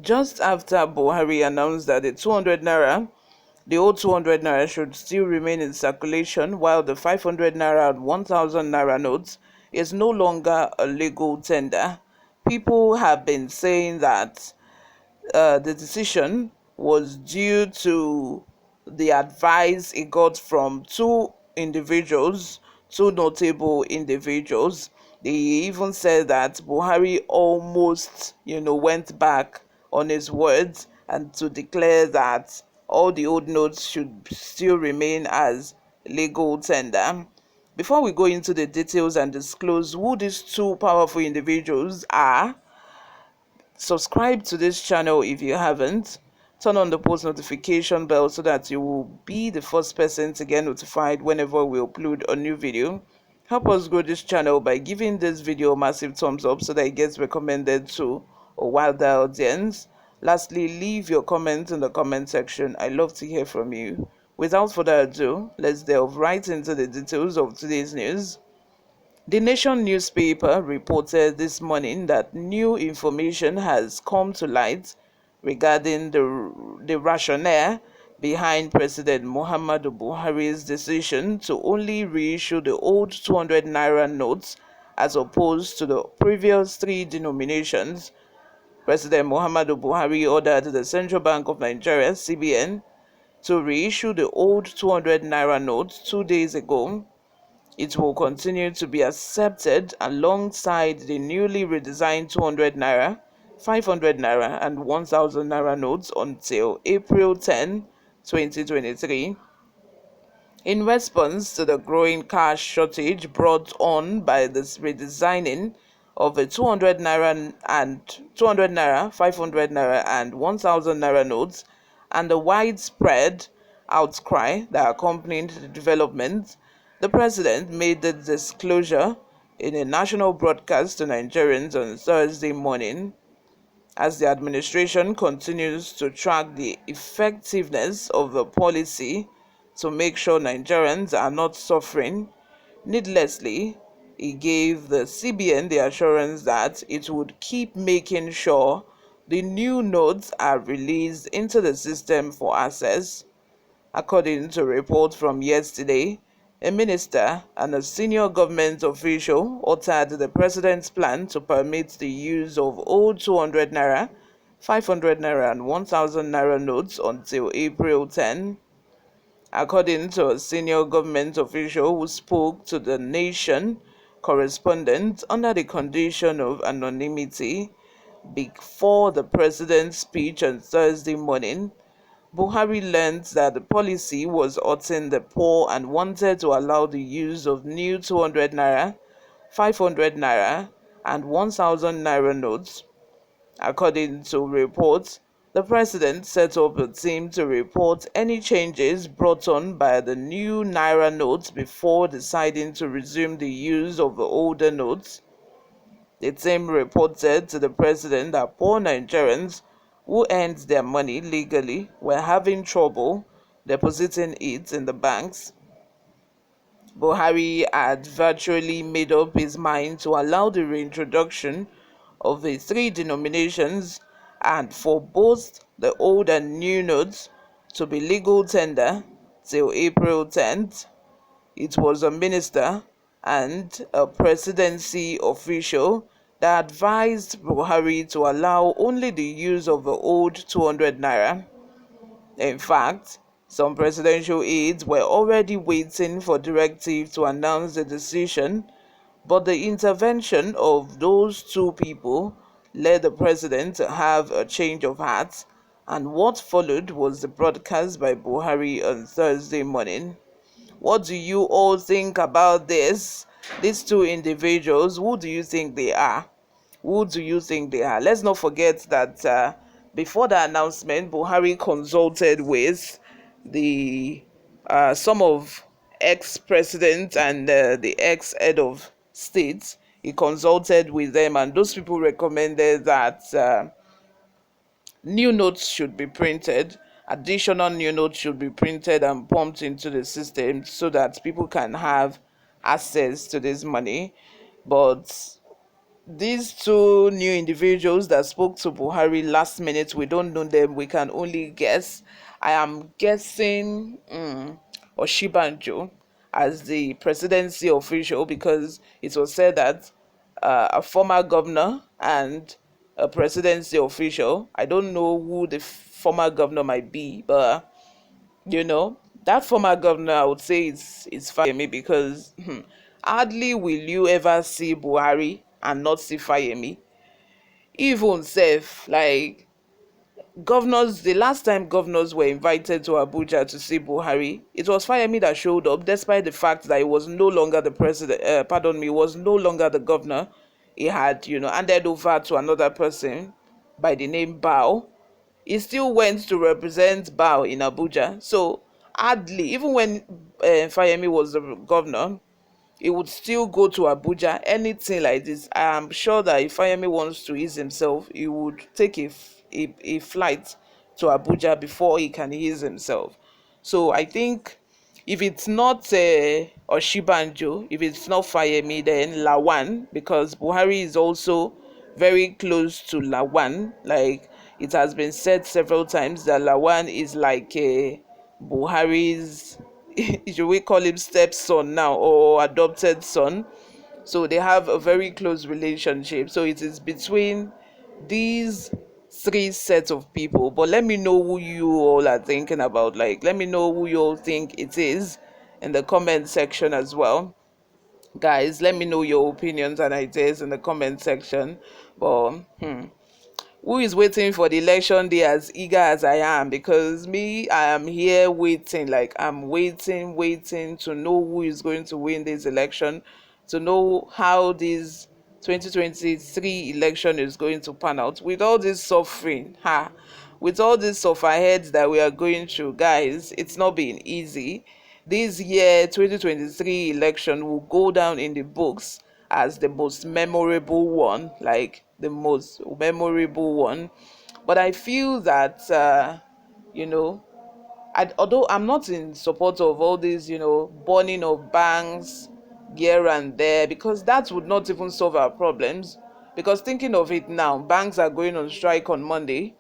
just after Buhari announced that the old 200 naira should still remain in circulation, while the 500 naira and 1000 naira notes is no longer a legal tender. People have been saying that the decision was due to the advice it got from two notable individuals. They even said that Buhari almost, went back on his words and to declare that all the old notes should still remain as legal tender. Before we go into the details and disclose who these two powerful individuals are, subscribe to this channel if you haven't. Turn on the post notification bell so that you will be the first person to get notified whenever we upload a new video. Help us grow this channel by giving this video a massive thumbs up so that it gets recommended to a wider audience. Lastly, leave your comments in the comment section. I love to hear from you. Without further ado, let's delve right into the details of today's news. The Nation newspaper reported this morning that new information has come to light regarding the rationale behind President Muhammadu Buhari's decision to only reissue the old 200 naira notes as opposed to the previous three denominations. President Muhammadu Buhari ordered the Central Bank of Nigeria (CBN) to reissue the old 200 naira notes 2 days ago. It will continue to be accepted alongside the newly redesigned 200 naira, 500 naira, and 1000 naira notes until April 10, 2023. In response to the growing cash shortage brought on by this redesigning of the 200 naira, 500 naira, and 1000 naira notes, and the widespread outcry that accompanied the development, the president made the disclosure in a national broadcast to Nigerians on Thursday morning. As the administration continues to track the effectiveness of the policy to make sure Nigerians are not suffering needlessly, he gave the CBN the assurance that it would keep making sure the new notes are released into the system for access. According to a report from yesterday, a minister and a senior government official uttered the president's plan to permit the use of old 200 naira, 500 naira, and 1000 naira notes until April 10. According to a senior government official who spoke to the Nation correspondent under the condition of anonymity before the president's speech on Thursday morning, Buhari learned that the policy was hurting the poor and wanted to allow the use of new 200 naira, 500 naira, and 1000 naira notes. According to reports, the president set up a team to report any changes brought on by the new naira notes before deciding to resume the use of the older notes. The team reported to the president that poor Nigerians who earned their money legally were having trouble depositing it in the banks. Buhari had virtually made up his mind to allow the reintroduction of the three denominations and for both the old and new notes to be legal tender till April 10th. It was a minister and a presidency official that advised Buhari to allow only the use of the old 200 naira. In fact, some presidential aides were already waiting for directive to announce the decision, but the intervention of those two people led the president to have a change of heart, and what followed was the broadcast by Buhari on Thursday morning. What do you all think about this? These two individuals, who do you think they are? Who do you think they are? Let's not forget that before the announcement, Buhari consulted with the some of ex-presidents and the ex-head of state. He consulted with them, and those people recommended that new notes should be printed. Additional new notes should be printed and pumped into the system so that people can have access to this money. But these two new individuals that spoke to Buhari last minute, we don't know them, we can only guess. I am guessing Oshibanjo as the presidency official, because it was said that a former governor and a presidency official. I don't know who the former governor might be, but that former governor, I would say it's Fayemi, because hardly will you ever see Buhari and not see Fayemi. Even safe, like governors, the last time governors were invited to Abuja to see Buhari, it was Fayemi that showed up, despite the fact that he was no longer the president. Was no longer the governor. He had, handed over to another person by the name Bao. He still went to represent Bao in Abuja. So hardly, even when Fayemi was the governor, he would still go to Abuja. Anything like this, I am sure that if Fayemi wants to ease himself, he would take a flight to Abuja before he can ease himself. So I think if it's not Oshibanjo, if it's not Fayemi, then Lawan, because Buhari is also very close to Lawan. Like it has been said several times that Lawan is like Buhari's, should we call him stepson now, or adopted son? So they have a very close relationship. So it is between these three sets of people. But let me know who you all are thinking about. Like, let me know who you all think it is in the comment section as well. Guys, let me know your opinions and ideas in the comment section. But who is waiting for the election day as eager as I am? Because me, I am here waiting. Like I'm waiting to know who is going to win this election, to know how this 2023 election is going to pan out. With all this suffering, with all this sufferheads that we are going through, guys, it's not been easy. This year 2023 election will go down in the books as the most memorable one, like the most memorable one. But I feel that although I'm not in support of all these burning of banks here and there, because that would not even solve our problems. Because thinking of it now, banks are going on strike on Monday.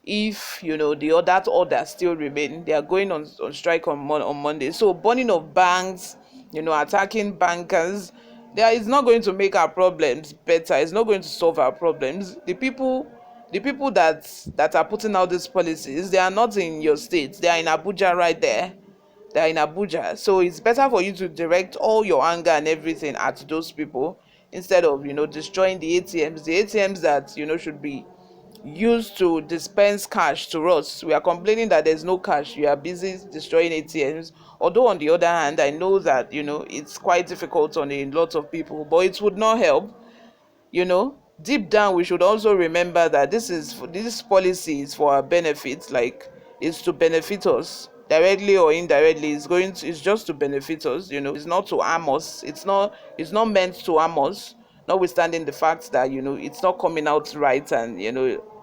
If the that order still remain, they are going on strike on Monday. So burning of banks, attacking bankers, there is not going to make our problems better. It's not going to solve our problems. The people that are putting out these policies, they are not in your state. They are in Abuja right there. They are in Abuja. So it's better for you to direct all your anger and everything at those people, instead of destroying the ATMs that should be used to dispense cash to us. We are complaining that there's no cash. You are busy destroying ATMs. Although on the other hand, I know that it's quite difficult on a lot of people, but it would not help. Deep down we should also remember that this policy is for our benefit. Like, it's to benefit us directly or indirectly. It's just to benefit us. It's not to harm us. It's not meant to harm us, notwithstanding the fact that it's not coming out right, and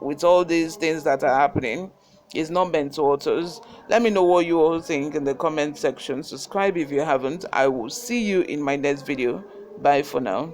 with all these things that are happening, it's not meant to hurt us. Let me know what you all think in the comment section. Subscribe if you haven't. I will see you in my next video. Bye for now.